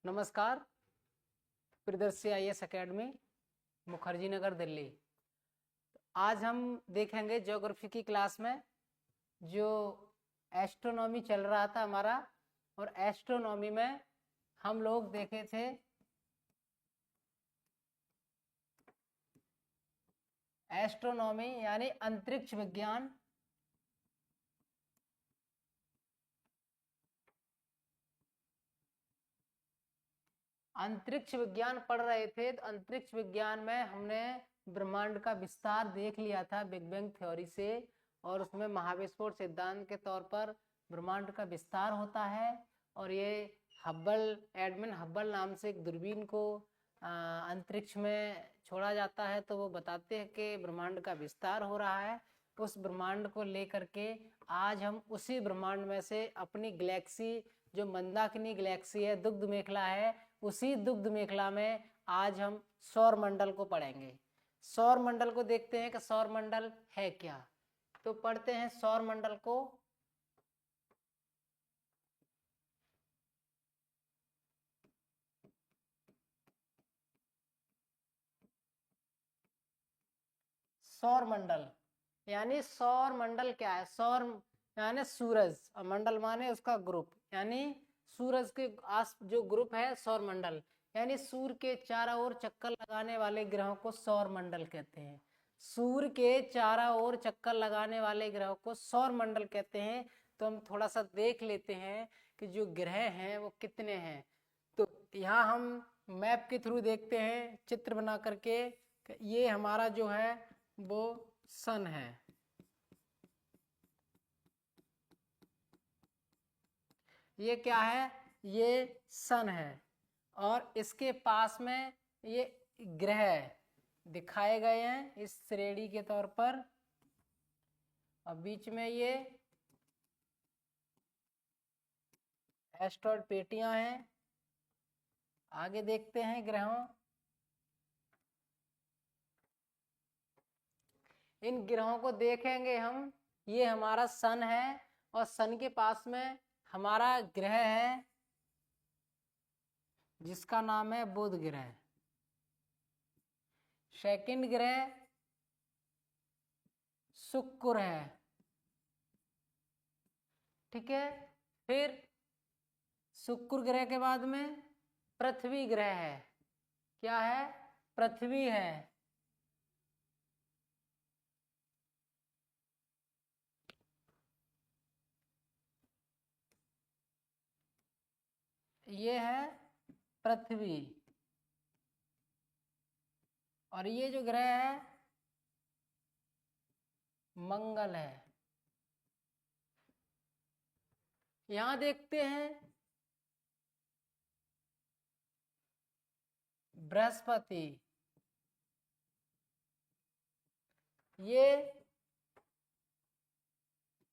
नमस्कार। Priyadarshi IAS academy, Mukherjee Nagar, Delhi. आज हम देखेंगे ज्योग्राफी की क्लास में जो एस्ट्रोनॉमी चल रहा था हमारा, और एस्ट्रोनॉमी में हम लोग देखे थे एस्ट्रोनॉमी यानी अंतरिक्ष विज्ञान। अंतरिक्ष विज्ञान पढ़ रहे थे, तो अंतरिक्ष विज्ञान में हमने ब्रह्मांड का विस्तार देख लिया था बिग बैंग थ्योरी से, और उसमें महाविस्फोट सिद्धांत के तौर पर ब्रह्मांड का विस्तार होता है। और ये एडमंड हब्बल नाम से एक दूरबीन को अंतरिक्ष में छोड़ा जाता है, तो वो बताते हैं कि ब्रह्मांड का विस्तार हो रहा है। उस ब्रह्मांड को लेकर के आज हम उसी ब्रह्मांड में से अपनी गैलेक्सी, जो मंदाकिनी गैलेक्सी है, दुग्ध मेखला है, उसी दुग्ध मेखला में आज हम सौर मंडल को पढ़ेंगे। सौर मंडल को देखते हैं कि सौर मंडल है क्या। तो पढ़ते हैं सौर मंडल को। सौर मंडल क्या है? सौर यानी सूरज, और मंडल माने उसका ग्रुप, यानी सूरज के आस जो ग्रुप है सौर मंडल, यानी सूर्य के चारों ओर चक्कर लगाने वाले ग्रहों को सौर मंडल कहते हैं। सूर्य के चारों ओर चक्कर लगाने वाले ग्रहों को सौर मंडल कहते हैं। तो हम थोड़ा सा देख लेते हैं कि जो ग्रह हैं वो कितने हैं। तो यहाँ हम मैप के थ्रू देखते हैं, चित्र बना करके। ये हमारा जो है वो सन है। ये क्या है? ये सन है, और इसके पास में ये ग्रह दिखाए गए हैं इस श्रेणी के तौर पर, और बीच में ये एस्ट्रॉइड पेटियां हैं। आगे देखते हैं ग्रहों। इन ग्रहों को देखेंगे हम। ये हमारा सन है, और सन के पास में हमारा ग्रह है जिसका नाम है बुध ग्रह। सेकंड ग्रह शुक्र है, ठीक है। फिर शुक्र ग्रह के बाद में पृथ्वी ग्रह है। क्या है? पृथ्वी है। ये है पृथ्वी, और ये जो ग्रह है मंगल है। यहां देखते हैं बृहस्पति, ये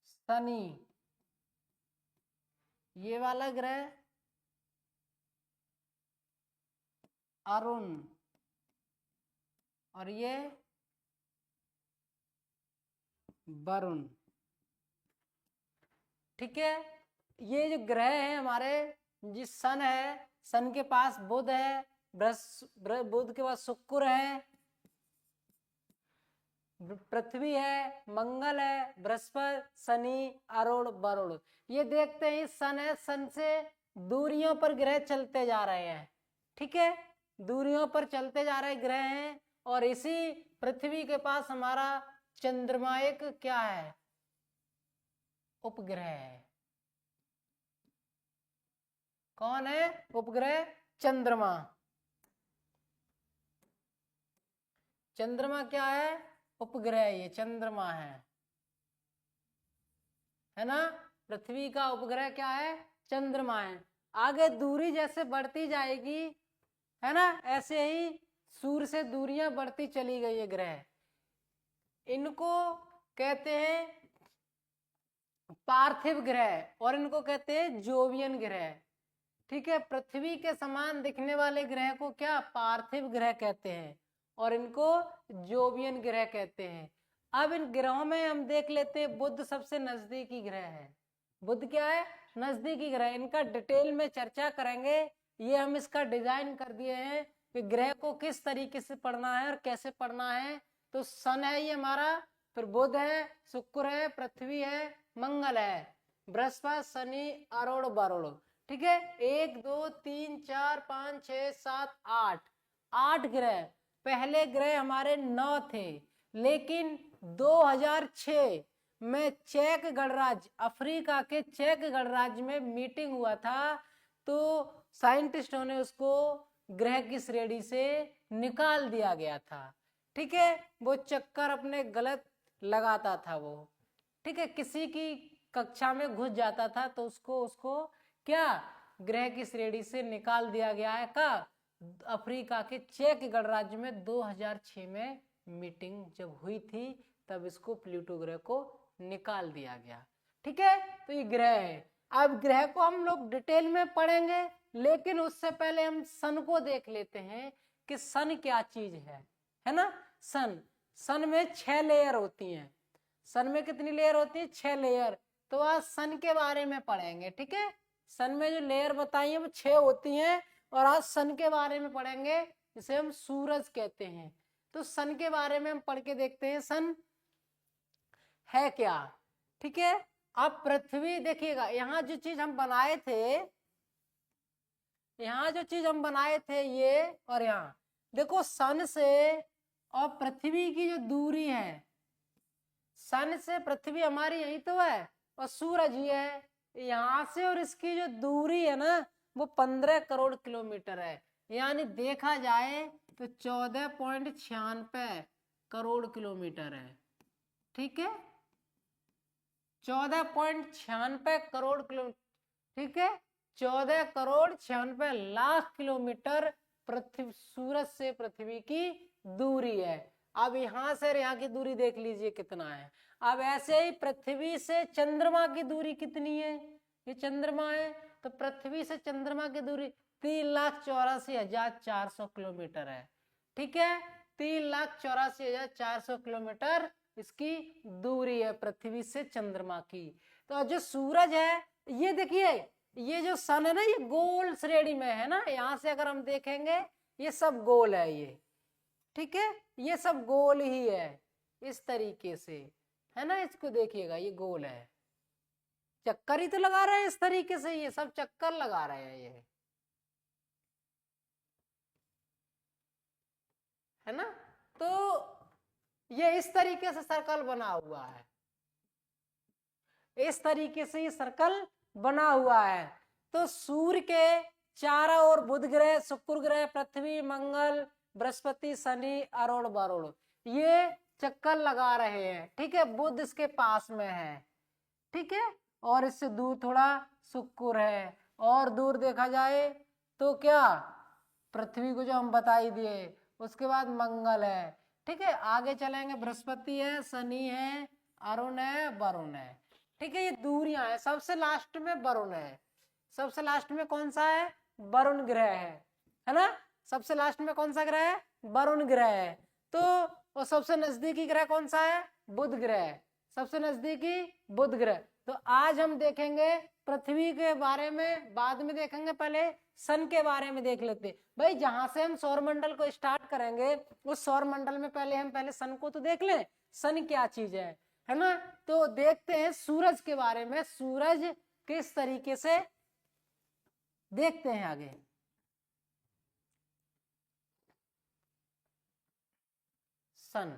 शनि, ये वाला ग्रह अरुण, और ये वरुण, ठीक है। ये जो ग्रह है हमारे, जिस सन है, सन के पास बुध है, बुध के पास शुक्र है, पृथ्वी है, मंगल है, बृहस्पति, शनि, अरुण, वरुण। ये देखते हैं सन है, सन से दूरियों पर ग्रह चलते जा रहे हैं, ठीक है। दूरियों पर चलते जा रहे ग्रह हैं, और इसी पृथ्वी के पास हमारा चंद्रमा एक क्या है? उपग्रह है। कौन है उपग्रह? चंद्रमा। चंद्रमा क्या है? उपग्रह। ये चंद्रमा है ना। पृथ्वी का उपग्रह क्या है? चंद्रमा है। आगे दूरी जैसे बढ़ती जाएगी, है ना, ऐसे ही सूर्य से दूरियां बढ़ती चली गई है ग्रह। इनको कहते हैं पार्थिव ग्रह, और इनको कहते हैं जोवियन ग्रह, ठीक है। पृथ्वी के समान दिखने वाले ग्रह को क्या? पार्थिव ग्रह कहते हैं, और इनको जोवियन ग्रह कहते हैं। अब इन ग्रहों में हम देख लेते हैं, बुध सबसे नजदीकी ग्रह है। बुध क्या है? नजदीकी ग्रह। इनका डिटेल में चर्चा करेंगे ये हम इसका डिजाइन कर दिए हैं कि ग्रह को किस तरीके से पढ़ना है और कैसे पढ़ना है। तो सन है ये हमारा, फिर बुध है, शुक्र है, पृथ्वी है, मंगल है, बृहस्पति, शनि, अरुण, वरुण। ठीक है, 1 2 3 4 5 6 7 8, 8 ग्रह। पहले ग्रह हमारे 9 थे, लेकिन 2006 में चेक गणराज्य, अफ्रीका के चेक गणराज्य में मीटिंग हुआ था, तो साइंटिस्टों ने उसको ग्रह की श्रेणी से निकाल दिया गया था। ठीक है, वो चक्कर अपने गलत लगाता था वो। ठीक है, किसी की कक्षा में घुस जाता था तो उसको क्या ग्रह की श्रेणी से निकाल दिया गया है। का अफ्रीका के चेक गणराज्य में 2006 में मीटिंग जब हुई थी, तब इसको प्लूटो ग्रह को निकाल दिया गया। ठीक है, तो ये ग्रह है। अब ग्रह को हम लोग डिटेल में पढ़ेंगे, लेकिन उससे पहले हम सन को देख लेते हैं कि सन क्या चीज है ना। सन में 6 लेयर होती हैं। सन में कितनी लेयर होती है? 6 लेयर। तो आज सन के बारे में पढ़ेंगे। ठीक है, सन में जो लेयर बताई है वो 6 होती हैं, और आज सन के बारे में पढ़ेंगे, जिसे हम सूरज कहते हैं। तो सन के बारे में हम पढ़ के देखते हैं सन है क्या। ठीक है, अब पृथ्वी देखिएगा, यहाँ जो चीज हम बनाए थे, यहाँ जो चीज हम बनाए थे ये, और यहाँ देखो सन से और पृथ्वी की जो दूरी है, सन से पृथ्वी हमारी यही तो है, और सूरज ये है यहाँ से, और इसकी जो दूरी है ना वो 15 करोड़ किलोमीटर है। यानी देखा जाए तो 14.96 करोड़ किलोमीटर है। ठीक है, 14.96 करोड़ किलोमीटर। ठीक है, 14 करोड़ 96 लाख किलोमीटर पृथ्वी, सूरज से पृथ्वी की दूरी है। अब यहां से यहाँ की दूरी देख लीजिए कितना है। अब ऐसे ही पृथ्वी से चंद्रमा की दूरी कितनी है? ये चंद्रमा है, तो पृथ्वी से चंद्रमा की दूरी 3,84,400 किलोमीटर है। ठीक है, 3,84,400 किलोमीटर इसकी दूरी है पृथ्वी से चंद्रमा की। तो जो सूरज है, ये देखिए, ये जो सन है ना, ये गोल श्रेणी में है ना। यहां से अगर हम देखेंगे ये सब गोल है ये। ठीक है, ये सब गोल ही है इस तरीके से, है ना। इसको देखिएगा, ये गोल है, चक्कर ही तो लगा रहे हैं इस तरीके से, ये सब चक्कर लगा रहे हैं ये, है ना। तो ये इस तरीके से सर्कल बना हुआ है, इस तरीके से ये सर्कल बना हुआ है। तो सूर्य के चारों ओर बुध ग्रह, शुक्र ग्रह, पृथ्वी, मंगल, बृहस्पति, शनि, अरुण, वरुण ये चक्कर लगा रहे हैं। ठीक है, बुध इसके पास में है। ठीक है, और इससे दूर थोड़ा शुक्र है, और दूर देखा जाए तो क्या पृथ्वी को जो हम बता ही दिए, उसके बाद मंगल है। ठीक है, आगे चलेंगे, बृहस्पति है, शनि है, अरुण है, वरुण है। ठीक है, ये दूरियां है। सबसे लास्ट में वरुण है, सबसे लास्ट में कौन सा है? वरुण ग्रह है ना। सबसे लास्ट में कौन सा ग्रह है? वरुण ग्रह है। तो और सबसे नजदीकी ग्रह कौन सा है? बुध ग्रह, सबसे नजदीकी बुध ग्रह। तो आज हम देखेंगे पृथ्वी के बारे में, बाद में देखेंगे, पहले सन के बारे में देख लेते भाई। जहां से हम सौरमंडल को स्टार्ट करेंगे, उस सौरमंडल में पहले सन को तो देख लें, सन क्या चीज है ना। तो देखते हैं सूरज के बारे में, सूरज किस तरीके से देखते हैं आगे। सन,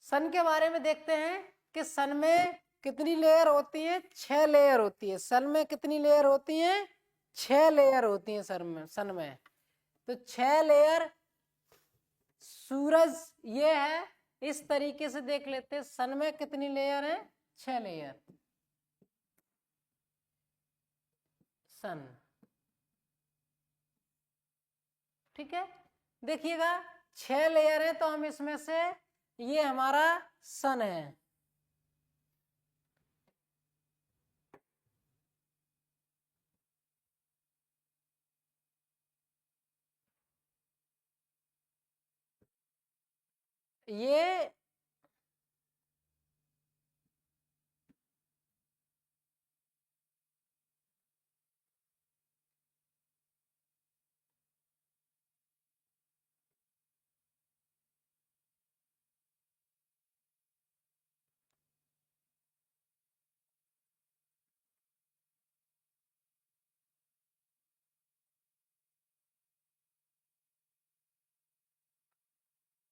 सन के बारे में देखते हैं कि सन में कितनी लेयर होती है? 6 लेयर होती है। सन में कितनी लेयर होती है? 6 लेयर होती है सन में। तो 6 लेयर, सूरज ये है, इस तरीके से देख लेते हैं। सन में कितनी लेयर है? 6 लेयर। सन, ठीक है, देखिएगा 6 लेयर है, तो हम इसमें से ये हमारा सन है। ये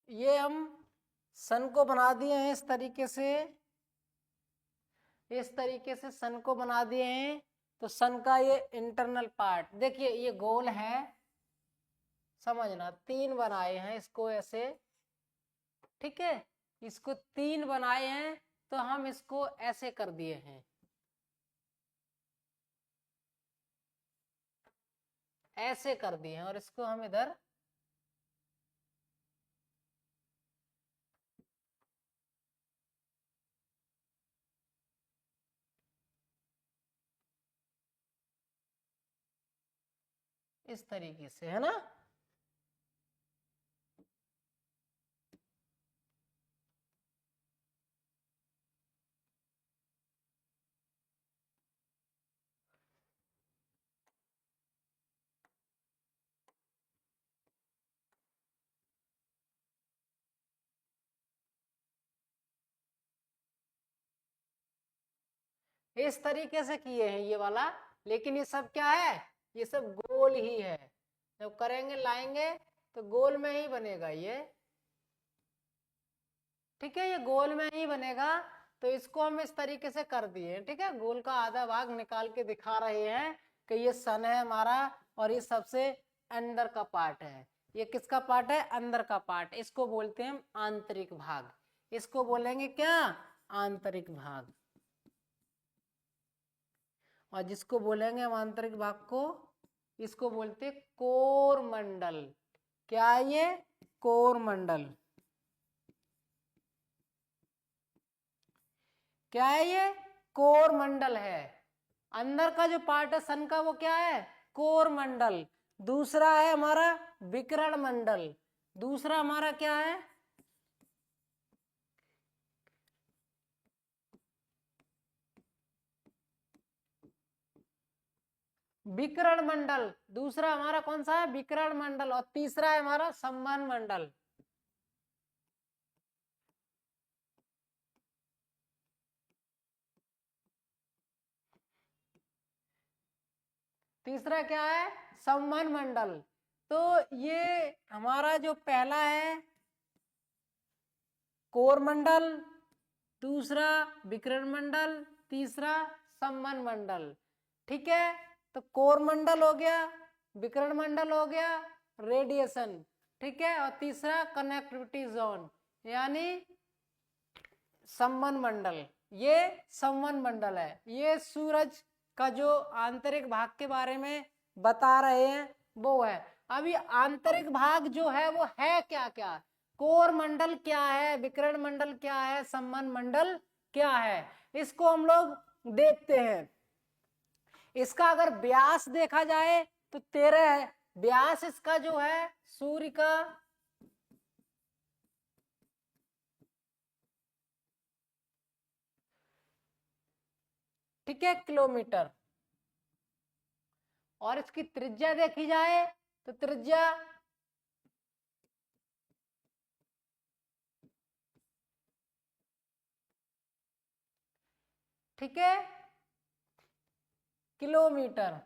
ये हम सन को बना दिए हैं इस तरीके से, इस तरीके से सन को बना दिए हैं। तो सन का ये इंटरनल पार्ट देखिए, ये गोल है, समझना, 3 बनाए हैं इसको ऐसे, ठीक है, इसको 3 बनाए हैं, तो हम इसको ऐसे कर दिए हैं, ऐसे कर दिए हैं, और इसको हम इधर इस तरीके से, है ना। इस तरीके से किए हैं ये वाला, लेकिन ये सब क्या है, ये सब गोल ही है। जब करेंगे लाएंगे तो गोल में ही बनेगा ये, ठीक है, ये गोल में ही बनेगा। तो इसको हम इस तरीके से कर दिए, ठीक है, गोल का आधा भाग निकाल के दिखा रहे हैं कि ये सन है हमारा, और ये सबसे अंदर का पार्ट है। ये किसका पार्ट है, अंदर का पार्ट, इसको बोलते हैं हम आंतरिक भाग, इसको बोलेंगे क्या, आंतरिक भाग। और जिसको बोलेंगे हम आंतरिक भाग को, इसको बोलते हैं कोर मंडल। क्या है ये, कोर मंडल। क्या है ये, कोर मंडल है। अंदर का जो पार्ट है सन का वो क्या है, कोर मंडल। दूसरा है हमारा विकिरण मंडल, दूसरा हमारा क्या है, विकिरण मंडल। दूसरा हमारा कौन सा है, विकिरण मंडल। और तीसरा है हमारा संवहन मंडल। तीसरा क्या है, संवहन मंडल। तो ये हमारा जो पहला है कोर मंडल, दूसरा विकिरण मंडल, तीसरा संवहन मंडल, ठीक है। तो कोर मंडल हो गया, विकिरण मंडल हो गया, रेडिएशन, ठीक है, और तीसरा कनेक्टिविटी जोन यानी संवहन मंडल। ये संवहन मंडल है, ये सूरज का जो आंतरिक भाग के बारे में बता रहे हैं वो है। अभी आंतरिक भाग जो है वो है क्या क्या, कोर मंडल क्या है, विकिरण मंडल क्या है, संवहन मंडल क्या है, इसको हम लोग देखते हैं। इसका अगर व्यास देखा जाए तो 13 है व्यास इसका जो है सूर्य का, ठीक है, किलोमीटर। और इसकी त्रिज्या देखी जाए तो त्रिज्या ठीक है, किलोमीटर।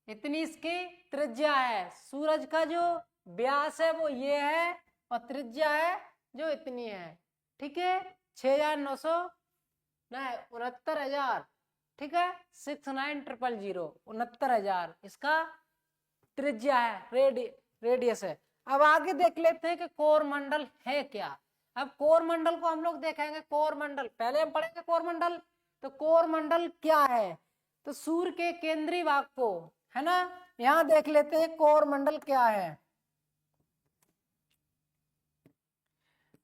इतनी इसकी त्रिज्या है। सूरज का जो व्यास है वो ये है, और त्रिज्या है जो इतनी है, ठीक है, 6,900 नहीं 69,000, ठीक है, 69,000, 69,000 इसका त्रिज्या है, रेडियस है। अब आगे देख लेते हैं कि कोर मंडल है क्या। अब कोर मंडल को हम लोग देखेंगे, कोर मंडल पहले हम पढ़ेंगे कोर मंडल। तो कोर मंडल क्या है, तो सूर्य के केंद्रीय भाग को, है ना, यहां देख लेते हैं कोर मंडल क्या है।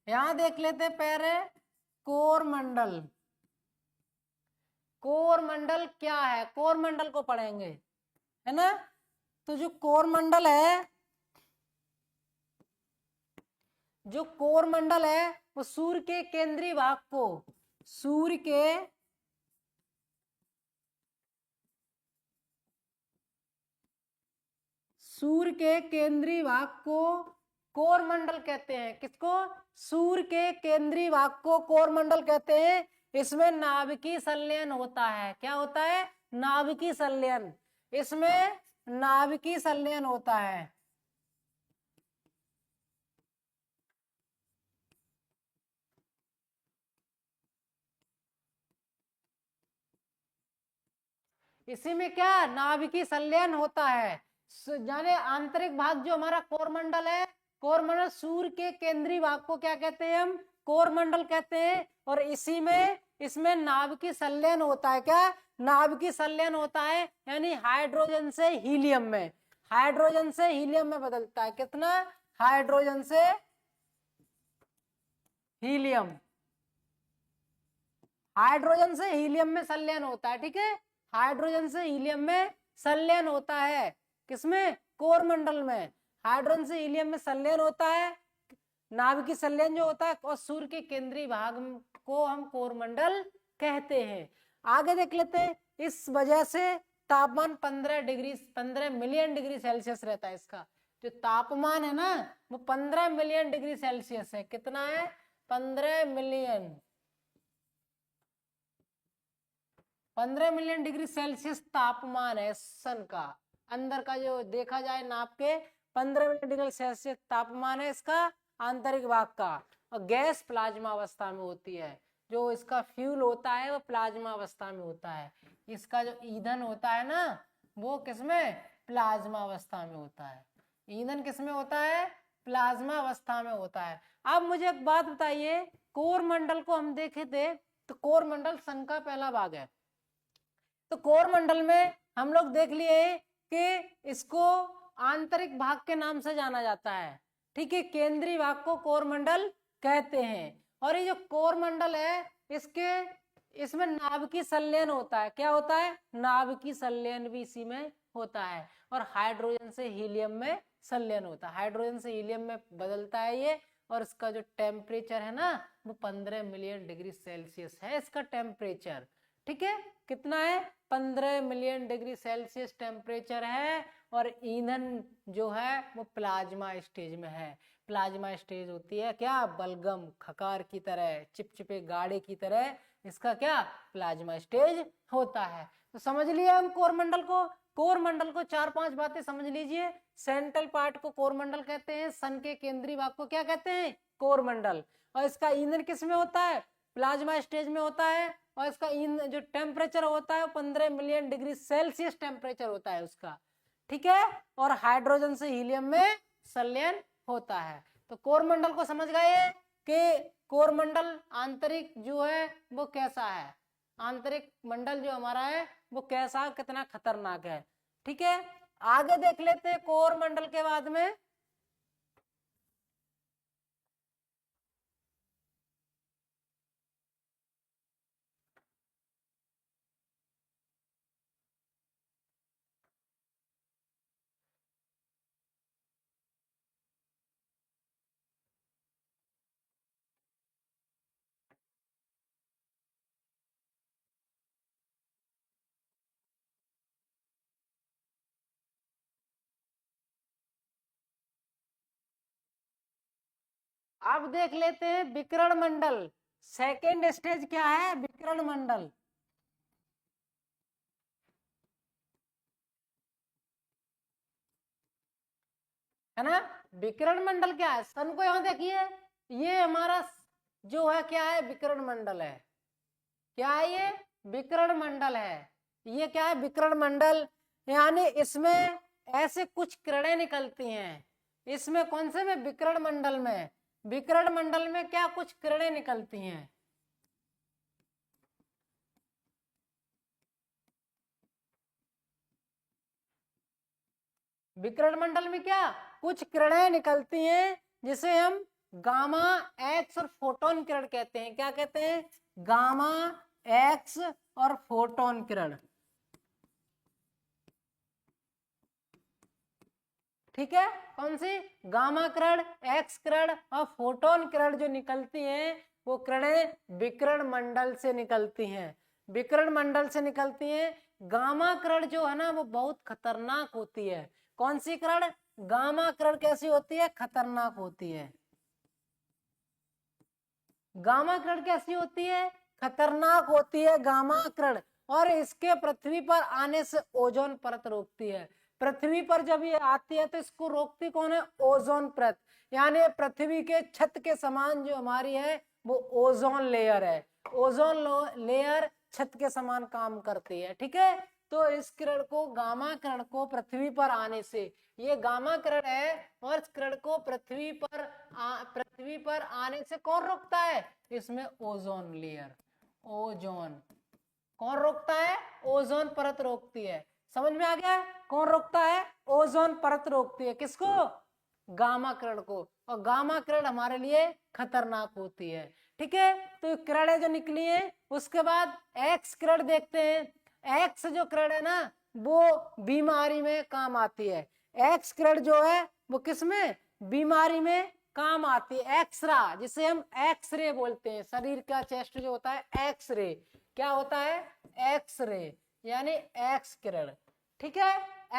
यहां देख लेते हैं पहले कोर मंडल। कोर मंडल क्या है, कोर मंडल को पढ़ेंगे, है ना। तो जो कोर मंडल है, जो कोर मंडल है वो सूर्य के केंद्रीय भाग को, सूर्य के केंद्रीय भाग को कोर मंडल कहते हैं। किसको, सूर्य के केंद्रीय भाग को कोर मंडल कहते हैं। इसमें नाभिकीय संलयन होता है। क्या होता है, नाभिकीय संलयन, इसमें नाभिकीय संलयन होता है। इसी में क्या नाभिकीय संलयन होता है। जाने आंतरिक भाग जो हमारा कोरमंडल है, कोरमंडल सूर्य के केंद्रीय भाग को क्या कहते हैं हम, कोरमंडल कहते हैं। और इसी में इसमें नाभिकीय संलयन होता है। क्या नाभिकीय संलयन होता है, यानी हाइड्रोजन से हीलियम में, हाइड्रोजन से हीलियम में बदलता है। कितना, हाइड्रोजन से हीलियम, हाइड्रोजन से हीलियम में संलयन होता है। ठीक है, हाइड्रोजन से हीलियम में संलयन होता है। किसमें, कोरमंडल में हाइड्रोजन से हीलियम में संलयन होता है, नाभिकीय संलयन जो होता है। और सूर्य के केंद्रीय भाग को हम कोरमंडल कहते हैं। आगे देख लेते हैं। इस वजह से तापमान 15 मिलियन डिग्री सेल्सियस रहता है। इसका जो तापमान है ना वो 15 मिलियन डिग्री सेल्सियस है। कितना है, 15 मिलियन, 15 मिलियन डिग्री सेल्सियस तापमान है सन का। अंदर का जो देखा जाए नाप के 15 मिलियन डिग्री सेल्सियस तापमान है इसका आंतरिक भाग का। और गैस प्लाज्मा अवस्था में होती है। जो इसका फ्यूल होता है वो प्लाज्मा अवस्था में होता है। इसका जो ईंधन होता है ना वो किसमें, प्लाज्मा अवस्था में होता है। ईंधन किसमें होता है, प्लाज्मा अवस्था में होता है। अब मुझे एक बात बताइए, कोरमंडल को हम देखे थे तो कोरमंडल सन का पहला भाग है। तो कोरमंडल में हम लोग देख लिए कि इसको आंतरिक भाग के नाम से जाना जाता है। ठीक है, केंद्रीय भाग को कोरमंडल कहते हैं। और ये जो कोरमंडल है इसमें नाभिकीय संलयन होता है। क्या होता है, नाभिकीय संलयन भी इसी में होता है। और हाइड्रोजन से हीलियम में संलयन होता है, हाइड्रोजन से हीलियम में बदलता है ये। और इसका जो टेम्परेचर है ना वो 15 मिलियन डिग्री सेल्सियस है इसका टेम्परेचर। ठीक है, कितना है, 15 मिलियन डिग्री सेल्सियस टेम्परेचर है। और ईंधन जो है वो प्लाज्मा स्टेज में है। प्लाज्मा स्टेज होती है क्या, बलगम खकार की तरह, चिपचिपे गाड़े की तरह इसका क्या, प्लाज्मा स्टेज होता है। तो समझ लिया हम कोरमंडल को। कोरमंडल को 4-5 बातें समझ लीजिए। सेंट्रल पार्ट को कोरमंडल कहते हैं, सन के केंद्रीय भाग को क्या कहते हैं, कोरमंडल। और इसका ईंधन किस में होता है, प्लाज्मा स्टेज में होता है। और इसका ईंधन जो टेम्परेचर होता है 15 मिलियन डिग्री सेल्सियस टेम्परेचर होता है उसका। ठीक है, और हाइड्रोजन से हीलियम में संलयन होता है। तो कोरमंडल को समझ गए कि कोरमंडल आंतरिक जो है वो कैसा है, आंतरिक मंडल जो हमारा है वो कैसा, कितना खतरनाक है। ठीक है, आगे देख लेते हैं कोरमंडल के बाद में। अब देख लेते हैं विकिरण मंडल। सेकेंड स्टेज क्या है, विकिरण मंडल। है ना, विकिरण मंडल क्या है, सन को यहां देखिए, ये हमारा जो है क्या है, विकिरण मंडल है। क्या है ये, विकिरण मंडल है। ये क्या है, विकिरण मंडल, यानी इसमें ऐसे कुछ किरणें निकलती हैं। इसमें कौन से में, विकिरण मंडल में, विकिरण मंडल में क्या कुछ किरणें निकलती हैं। विकिरण मंडल में क्या कुछ किरणें निकलती हैं जिसे हम गामा एक्स और फोटोन किरण कहते हैं। क्या कहते हैं, गामा एक्स और फोटोन किरण। ठीक है, कौन सी, गामा किरण, एक्स किरण और फोटोन किरण जो निकलती हैं वो किरणें विकिरण मंडल से निकलती हैं, विकिरण मंडल से निकलती हैं। गामा किरण जो है ना वो बहुत खतरनाक होती है। कौन सी किरण, गामा किरण कैसी होती है, खतरनाक होती है। गामा किरण कैसी होती है, खतरनाक होती है गामा किरण। और इसके पृथ्वी पर आने से ओजोन परत रोकती है। पृथ्वी पर जब ये आती है तो इसको रोकती कौन है? ओजोन परत। यानी पृथ्वी के छत के समान जो हमारी है वो ओजोन लेयर है। ओजोन लेयर छत के समान काम करती है। ठीक है, तो इस किरण को, गामा किरण को पृथ्वी पर आने से, ये गामा किरण है और इस किरण को पृथ्वी पर आने से कौन रोकता है? इसमें ओजोन लेयर, ओजोन कौन रोकता है? ओजोन परत रोकती है। समझ में आ गया? कौन रोकता है? ओजोन परत रोकती है। किसको? गामा किरण को। और गामा किरण हमारे लिए खतरनाक होती है। ठीक है, तो किरणें जो निकली है, उसके बाद एक्स किरण देखते हैं। एक्स जो किरण है ना वो बीमारी में काम आती है। एक्स किरण जो है वो किसमें? बीमारी में काम आती है। एक्सरा, जिसे हम एक्सरे बोलते हैं, शरीर का चेस्ट जो होता है एक्सरे, क्या होता है? एक्सरे, यानी एक्स किरण। ठीक है,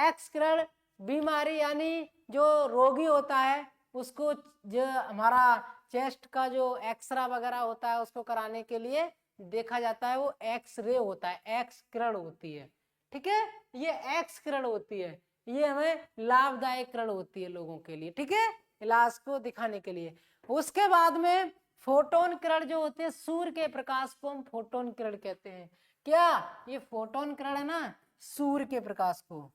एक्स किरण बीमारी यानी जो रोगी होता है उसको, जो हमारा चेस्ट का जो एक्सरा वगैरह होता है उसको कराने के लिए देखा जाता है, वो एक्सरे होता है, एक्स किरण होती है। ठीक है, ये एक्स किरण होती है, ये हमें लाभदायक किरण होती है लोगों के लिए। ठीक है, इलाज को दिखाने के लिए। उसके बाद में फोटोन किरण जो होते हैं, सूर्य के प्रकाश को हम फोटोन किरण कहते हैं। क्या ये फोटोन किरण है ना, सूर्य के प्रकाश को,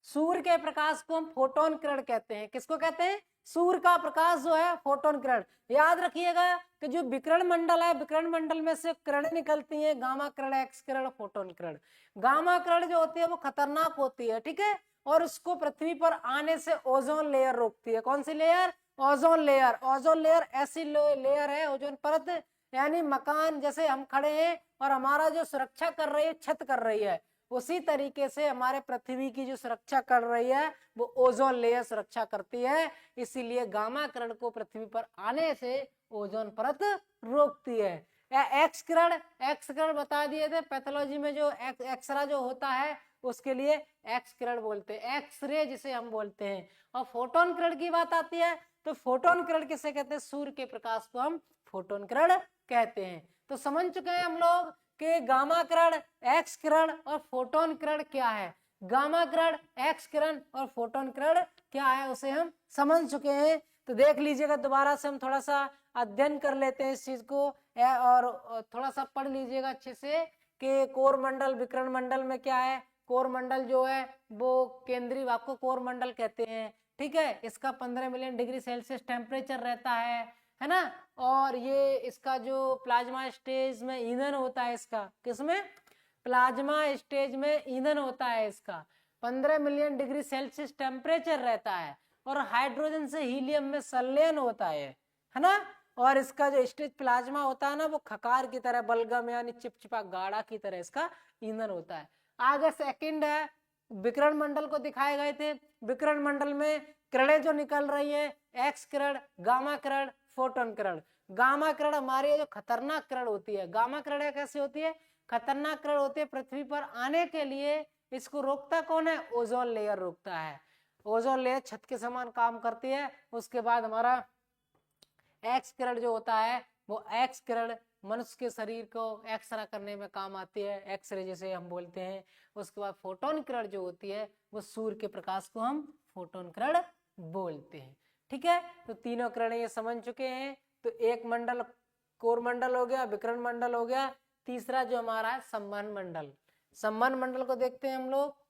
सूर्य के प्रकाश को हम फोटोन किरण कहते हैं। किसको कहते हैं? सूर्य का प्रकाश जो है फोटोन किरण। याद रखिएगा कि जो विकिरण मंडल है, विकिरण मंडल में से किरणें निकलती हैं, गामा किरण, एक्स किरण, फोटोन किरण। गामा किरण जो होती है वो खतरनाक होती है। ठीक है, और उसको पृथ्वी पर आने से ओजोन लेयर रोकती है। कौन सी layer? Ozone layer. Ozone layer ऐसी लेयर है, ओजोन परत, यानी मकान जैसे हम खड़े हैं और हमारा जो सुरक्षा कर रही है, छत कर रही है, उसी तरीके से हमारे पृथ्वी की जो सुरक्षा कर रही है वो ओजोन लेयर सुरक्षा करती है। इसीलिए गामा किरण को पृथ्वी पर आने से ओजोन परत रोकती है। एक्स किरण, एक्स किरण बता दिए थे, पैथोलॉजी में जो एक्सरा जो होता है उसके लिए एक्स किरण बोलते हैं, एक्सरे जिसे हम बोलते हैं। और फोटोन किरण की बात आती है तो फोटोन किरण किसे कहते हैं? सूर्य के प्रकाश को हम फोटोन किरण कहते हैं। तो समझ चुके हैं हम लोग कि गामा किरण, एक्स किरण और फोटोन किरण क्या है। गामा किरण, एक्स किरण और फोटोन किरण क्या है उसे हम समझ चुके हैं। तो देख लीजिएगा, दोबारा से हम थोड़ा सा अध्ययन कर लेते हैं इस चीज को, और थोड़ा सा पढ़ लीजिएगा अच्छे से कि कोर मंडल, विकिरण मंडल में क्या है। कोर मंडल जो है वो केंद्रीय भाग को कोर मंडल कहते हैं। ठीक है, इसका 15 मिलियन डिग्री सेल्सियस टेम्परेचर रहता है ना। और ये इसका जो प्लाज्मा स्टेज में ईंधन होता है, इसका किसमें? प्लाज्मा स्टेज में ईंधन होता है इसका। 15 मिलियन डिग्री सेल्सियस टेम्परेचर रहता है और हाइड्रोजन से हीलियम में संलयन होता है ना। और इसका जो स्टेज प्लाज्मा होता है ना वो खकार की तरह, बलगम यानी चिपचिपा गाढ़ा की तरह इसका ईंधन होता है। आगे सेकंड है, विकिरण मंडल को दिखाए गए थे। विकिरण मंडल में किरणें जो निकल रही है, एक्स किरण, गामा किरण, फोटोन किरण। गामा किरण हमारी जो खतरनाक किरण होती है, गामा किरण कैसी होती है? खतरनाक किरण होती है। पृथ्वी पर आने के लिए इसको रोकता कौन है? ओजोन लेयर रोकता है। ओजोन लेयर छत के समान काम करती है। उसके बाद हमारा एक्स किरण जो होता है वो एक्स किरण मनुष्य के शरीर को एक्सरा करने में काम आती है, एक्सरे जिसे हम बोलते हैं। उसके बाद फोटोन किरण जो होती है वो सूर्य के प्रकाश को हम फोटोन किरण बोलते हैं। ठीक है, तो तीनों किरणें ये समझ चुके हैं। तो एक मंडल कोर मंडल हो गया, विकिरण मंडल हो गया। तीसरा जो हमारा है संवहन मंडल। संवहन मंडल को देखते हैं हम लोग।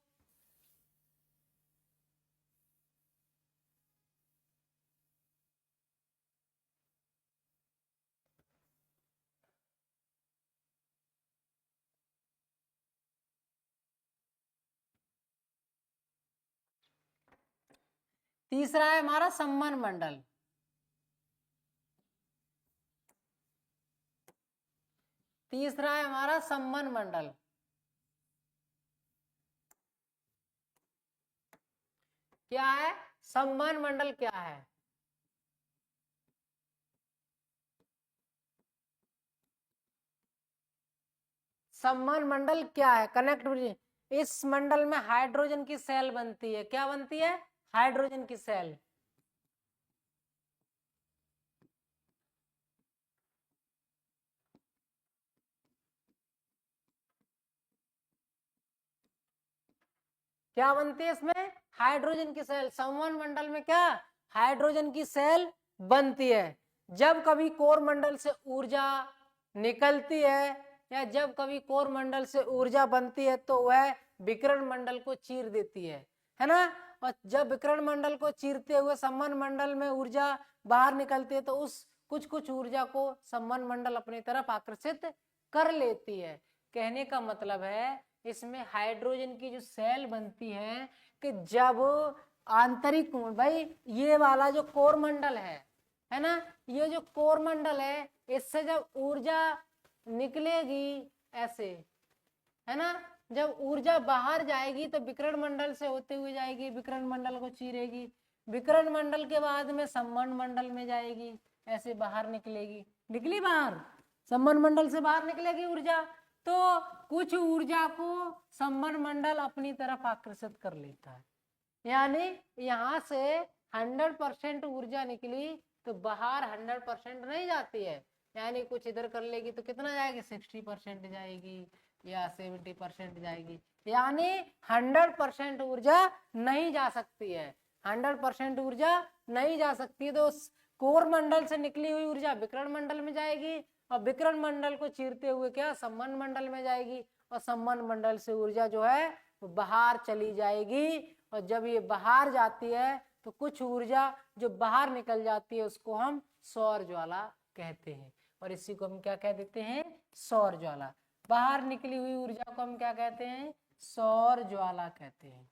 तीसरा है हमारा संवहन मंडल। तीसरा है हमारा संवहन मंडल। क्या है? संवहन मंडल क्या है? संवहन मंडल क्या है? कनेक्टिविटी। इस मंडल में हाइड्रोजन की सेल बनती है। क्या बनती है? हाइड्रोजन की सेल। क्या बनती है इसमें? हाइड्रोजन की सेल। संवहन मंडल में क्या? हाइड्रोजन की सेल बनती है। जब कभी कोर मंडल से ऊर्जा निकलती है या जब कभी कोर मंडल से ऊर्जा बनती है तो वह विकिरण मंडल को चीर देती है ना। और जब विकिरण मंडल को चीरते हुए संवहन मंडल में ऊर्जा बाहर निकलती है तो उस कुछ ऊर्जा को संवहन मंडल अपनी तरफ आकर्षित कर लेती है। कहने का मतलब है इसमें हाइड्रोजन की जो सेल बनती है कि जब आंतरिक, भाई ये वाला जो कोर मंडल है ना, ये जो कोर मंडल है इससे जब ऊर्जा निकलेगी ऐसे, है ना, जब ऊर्जा बाहर जाएगी तो विकिरण मंडल से होते हुए जाएगी, विकिरण मंडल को चीरेगी, विकिरण मंडल के बाद में संवहन मंडल में जाएगी, ऐसे बाहर निकलेगी, निकली बाहर, संवहन मंडल से बाहर निकलेगी ऊर्जा, तो कुछ ऊर्जा को संवहन मंडल अपनी तरफ आकर्षित कर लेता है। यानी यहां से 100% ऊर्जा निकली तो बाहर 100% नहीं जाती है, यानी कुछ इधर कर लेगी तो कितना जाएगी? 60% जाएगी या 70% जाएगी, यानी 100% ऊर्जा नहीं जा सकती है। 100% ऊर्जा नहीं जा सकती, तो कोर मंडल से निकली हुई ऊर्जा विकिरण मंडल में जाएगी और विकिरण मंडल को चीरते हुए क्या संवहन मंडल में जाएगी, और संवहन मंडल से ऊर्जा जो है वो बाहर चली जाएगी। और जब ये बाहर जाती है तो कुछ ऊर्जा जो बाहर निकल जाती है उसको हम सौर ज्वाला कहते हैं, और इसी को हम क्या कह देते हैं? सौर ज्वाला। बाहर निकली हुई ऊर्जा को हम क्या कहते हैं? सौर ज्वाला कहते हैं।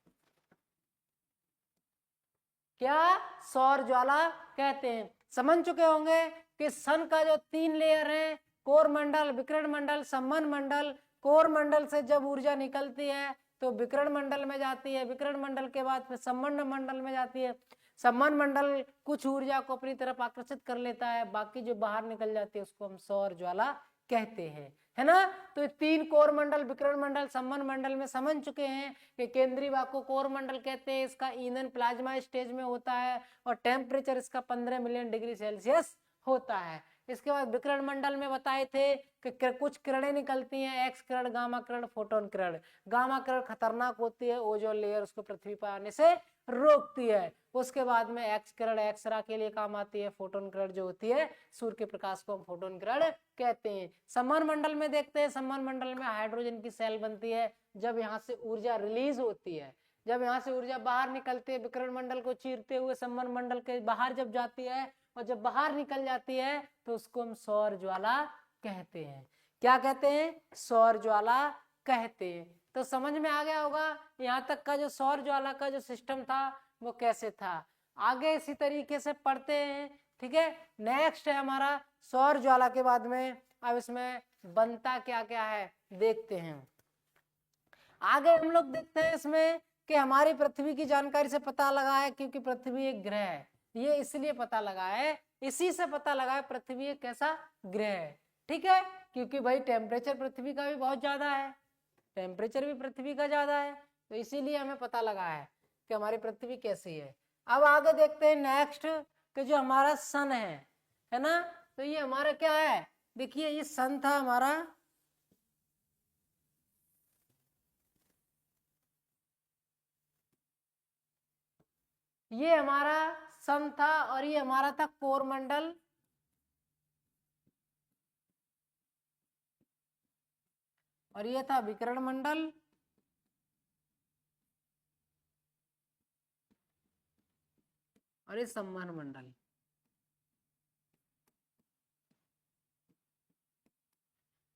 क्या? सौर ज्वाला कहते हैं। समझ चुके होंगे कि सन का जो 3 लेयर है, कोर मंडल, विकिरण मंडल, संवहन मंडल। कोर मंडल से जब ऊर्जा निकलती है तो विकिरण मंडल में जाती है, विकिरण मंडल के बाद फिर संवहन मंडल में जाती है, संवहन मंडल कुछ ऊर्जा को अपनी तरफ आकर्षित कर लेता है, बाकी जो बाहर निकल जाती है उसको हम सौर ज्वाला कहते हैं, है ना। तो 3 कोर मंडल, विकिरण मंडल, संवहन मंडल में समझ चुके हैं कि केंद्रीय भाग को कोर मंडल कहते हैं, इसका ईंधन प्लाज्मा स्टेज में होता है और टेम्परेचर इसका 15 मिलियन डिग्री सेल्सियस होता है। इसके बाद विकिरण मंडल में बताए थे कि कुछ किरणें निकलती हैं, एक्स किरण, गामा किरण, फोटोन किरण। गामा किरण खतरनाक होती है, ओजोन लेयर उसको पृथ्वी पर आने से रोकती है। उसके बाद में एक्स किरण एक्सरा के लिए काम आती है, फोटोन किरण जो होती है सूर्य के प्रकाश को हम फोटोन किरण कहते हैं। संवहन मंडल में देखते हैं, संवहन मंडल में हाइड्रोजन की सेल बनती है। जब यहाँ से ऊर्जा रिलीज होती है, जब यहाँ से ऊर्जा बाहर निकलती है, विकिरण मंडल को चीरते हुए संवहन मंडल के बाहर जब जाती है और जब बाहर निकल जाती है तो उसको हम सौर ज्वाला कहते हैं। क्या कहते हैं? सौर ज्वाला कहते हैं। तो समझ में आ गया होगा यहाँ तक का जो सौर ज्वाला का जो सिस्टम था वो कैसे था। आगे इसी तरीके से पढ़ते हैं, ठीक है। नेक्स्ट है हमारा सौर ज्वाला के बाद में अब इसमें बनता क्या क्या है देखते हैं। आगे हम लोग देखते हैं इसमें कि हमारी पृथ्वी की जानकारी से पता लगा है, क्योंकि पृथ्वी एक ग्रह है, ये इसलिए पता लगा है, इसी से पता लगा है पृथ्वी एक कैसा ग्रह है, ठीक है। क्योंकि भाई टेम्परेचर पृथ्वी का भी बहुत ज्यादा है, टेम्परेचर भी पृथ्वी का ज्यादा है, तो इसीलिए हमें पता लगा है कि हमारी पृथ्वी कैसी है। अब आगे देखते हैं नेक्स्ट कि जो हमारा सन है ना, तो ये हमारा क्या है, देखिए ये सन था हमारा, ये हमारा सन था और ये हमारा था कोर मंडल, और ये था विकिरण मंडल, और ये संवहन मंडल।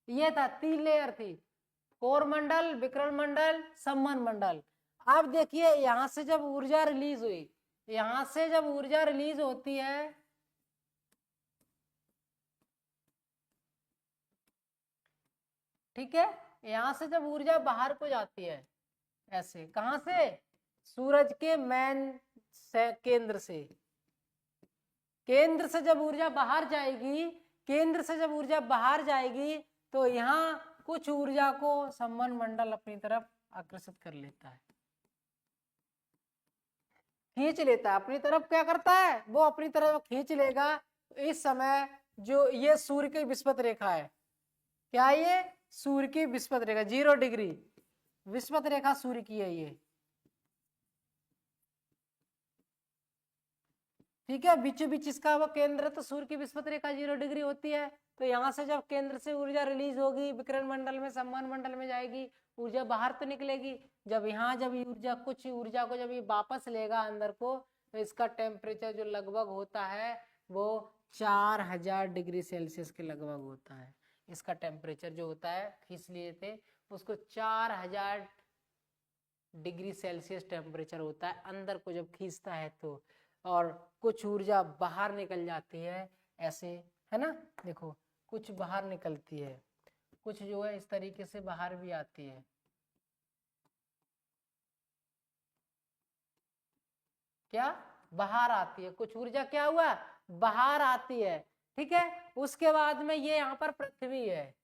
ये था 3 लेयर थी, कोर मंडल, विकिरण मंडल, संवहन मंडल। अब देखिए यहां से जब ऊर्जा रिलीज हुई, यहां से जब ऊर्जा रिलीज होती है, ठीक है, यहां से जब ऊर्जा बाहर को जाती है ऐसे, कहां से? सूरज के मेन से, केंद्र से, केंद्र से जब ऊर्जा बाहर जाएगी, केंद्र से जब ऊर्जा बाहर जाएगी तो यहाँ कुछ ऊर्जा को संवहन मंडल अपनी तरफ आकर्षित कर लेता है, खींच लेता है अपनी तरफ। क्या करता है वो? अपनी तरफ खींच लेगा। इस समय जो ये सूर्य की विस्पत रेखा है, क्या ये सूर्य की विस्पत रेखा 0 डिग्री विस्पत रेखा सूर्य की है ये, ठीक है, बीचों बीच इसका वो केंद्र तो सूर्य की विषुवत रेखा 0 डिग्री होती है। तो यहाँ से जब केंद्र से ऊर्जा रिलीज होगी विकिरण मंडल में, सम्मान मंडल में जाएगी, ऊर्जा बाहर तो निकलेगी। जब यहाँ जब ऊर्जा कुछ ऊर्जा को जब ये वापस लेगा अंदर को, तो इसका टेम्परेचर जो लगभग होता है वो 4000 डिग्री सेल्सियस के लगभग होता है। इसका टेम्परेचर जो होता है, खींच लिए थे उसको, 4000 डिग्री सेल्सियस टेम्परेचर होता है अंदर को जब खींचता है तो। और कुछ ऊर्जा बाहर निकल जाती है ऐसे, है ना, देखो कुछ बाहर निकलती है, कुछ जो है इस तरीके से बाहर भी आती है। क्या बाहर आती है, कुछ ऊर्जा क्या हुआ बाहर आती है। ठीक है, उसके बाद में ये यहाँ पर पृथ्वी है,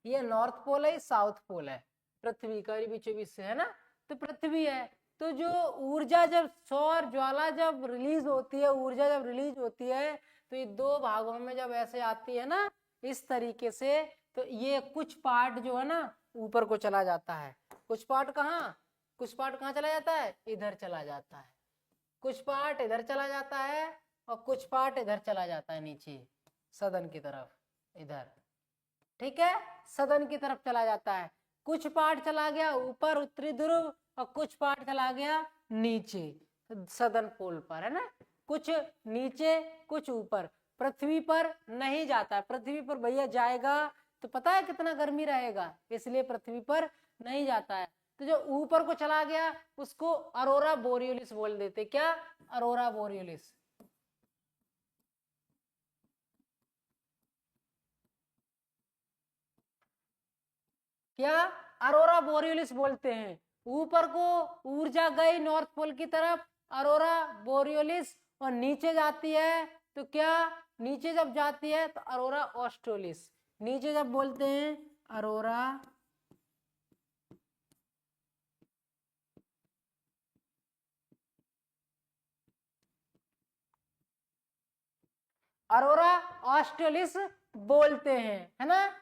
ये नॉर्थ पोल है, साउथ पोल है, पृथ्वी का बीचों बीच से, है ना। तो पृथ्वी है, तो जो ऊर्जा जब सौर ज्वाला जब रिलीज होती है, ऊर्जा जब रिलीज होती है, तो ये दो भागों में जब ऐसे आती है ना इस तरीके से, तो ये कुछ पार्ट जो है ना ऊपर को चला जाता है, कुछ पार्ट कहाँ चला जाता है, इधर चला जाता है, कुछ पार्ट इधर चला जाता है और कुछ पार्ट इधर चला जाता है नीचे सदन की तरफ, इधर। ठीक है, सदन की तरफ चला जाता है, कुछ पार्ट चला गया ऊपर उत्तरी ध्रुव और कुछ पार्ट चला गया नीचे सदन पोल पर, है ना, कुछ नीचे कुछ ऊपर। पृथ्वी पर नहीं जाता है, पृथ्वी पर भैया जाएगा तो पता है कितना गर्मी रहेगा, इसलिए पृथ्वी पर नहीं जाता है। तो जो ऊपर को चला गया उसको अरोरा बोरियोलिस बोल देते। क्या, अरोरा बोरियोलिस। क्या, अरोरा बोरियोलिस बोलते हैं। ऊपर को ऊर्जा गई नॉर्थ पोल की तरफ, अरोरा बोरियोलिस, और नीचे जाती है तो क्या, नीचे जब जाती है तो अरोरा ऑस्ट्रेलिस। नीचे जब बोलते हैं अरोरा अरोरा ऑस्ट्रेलिस बोलते हैं, है ना।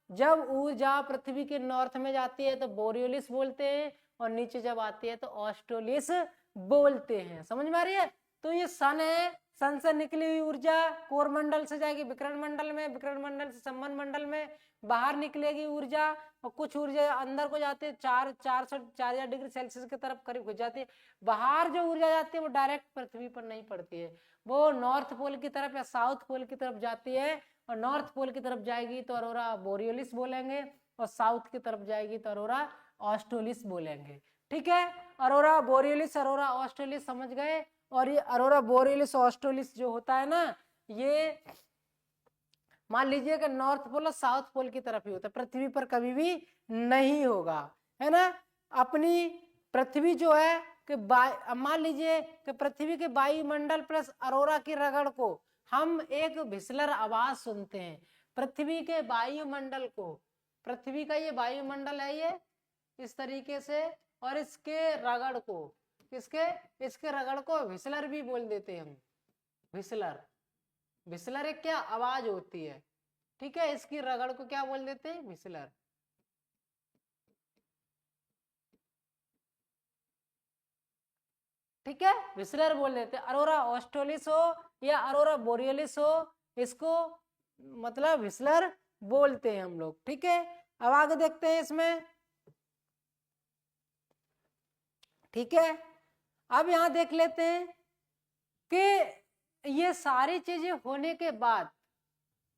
जब ऊर्जा पृथ्वी के नॉर्थ में जाती है तो बोरियोलिस बोलते हैं, और नीचे जब आती है तो ऑस्ट्रेलिस बोलते हैं। समझ में आ रही है। तो ये सन है, सन से निकली हुई ऊर्जा कोरमंडल से जाएगी विकिरण मंडल में, विकिरण मंडल से सम्मान मंडल में, बाहर निकलेगी ऊर्जा, और कुछ ऊर्जा अंदर को जाती है 400 डिग्री सेल्सियस की तरफ करीब घुस जाती है। बाहर जो ऊर्जा जाती है वो डायरेक्ट पृथ्वी पर नहीं पड़ती है, वो नॉर्थ पोल की तरफ या साउथ पोल की तरफ जाती है, और नॉर्थ पोल की तरफ जाएगी तो अरोरा बोरियोलिस बोलेंगे, और साउथ की तरफ जाएगी तो अरोरा ऑस्ट्रेलिस बोलेंगे। ठीक है, अरोरा बोरियोलिस अरोरा ऑस्ट्रेलिस समझ गए। और ये अरोरा बोरियोलिस ऑस्ट्रेलिस जो होता है ना, ये मान लीजिए कि नॉर्थ पोल और साउथ पोल की तरफ ही होता है, पृथ्वी पर कभी भी नहीं होगा, है ना। अपनी पृथ्वी जो है कि मान लीजिए कि पृथ्वी के वायुमंडल प्लस अरोरा की रगड़ को हम एक भिसलर आवाज सुनते हैं। पृथ्वी के वायुमंडल को, पृथ्वी का ये वायुमंडल है ये इस तरीके से, और इसके रगड़ को, इसके रगड़ को भिसलर भी बोल देते हैं हम, भिसलर। भिसलर एक क्या आवाज होती है, ठीक है, इसकी रगड़ को क्या बोल देते हैं, भिसलर। ठीक है, विस्लर बोल देते हैं। अरोरा ऑस्ट्रेलिस हो या अरोरा बोरियोलिस हो, इसको मतलब विस्लर बोलते हैं हम लोग। ठीक है, अब आगे देखते हैं इसमें। ठीक है, अब यहां देख लेते हैं कि ये सारी चीजें होने के बाद,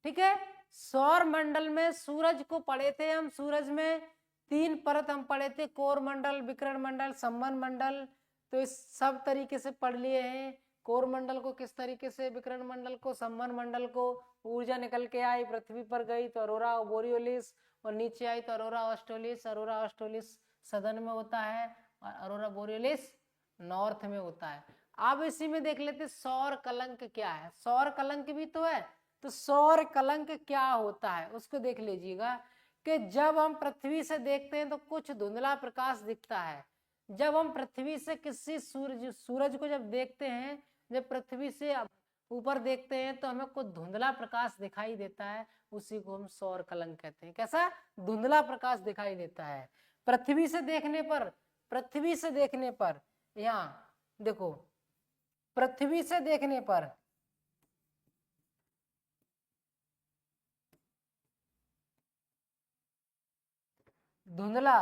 ठीक है, सौर मंडल में सूरज को पढ़े थे हम, सूरज में 3 परत हम पढ़े थे, कोर मंडल, विकिरण मंडल, सम्मान मंडल। तो इस सब तरीके से पढ़ लिए हैं, कोर मंडल को किस तरीके से, विकिरण मंडल को, सम्मान मंडल को। ऊर्जा निकल के आई पृथ्वी पर गई तो अरोरा बोरियोलिस, और नीचे आई तो अरोरा ऑस्ट्रेलिस। अरोरा ऑस्ट्रेलिस सदन में होता है और अरोरा बोरियोलिस नॉर्थ में होता है। अब इसी में देख लेते सौर कलंक क्या है। सौर कलंक भी तो है, तो सौर कलंक क्या होता है उसको देख लीजिएगा। कि जब हम पृथ्वी से देखते हैं तो कुछ धुंधला प्रकाश दिखता है। जब हम पृथ्वी से किसी सूरज को जब देखते हैं, जब पृथ्वी से ऊपर देखते हैं तो हमें कुछ धुंधला प्रकाश दिखाई देता है, उसी को हम सौर कलंक कहते हैं। कैसा धुंधला प्रकाश दिखाई देता है। पृथ्वी से देखने पर यहाँ देखो, पृथ्वी से देखने पर धुंधला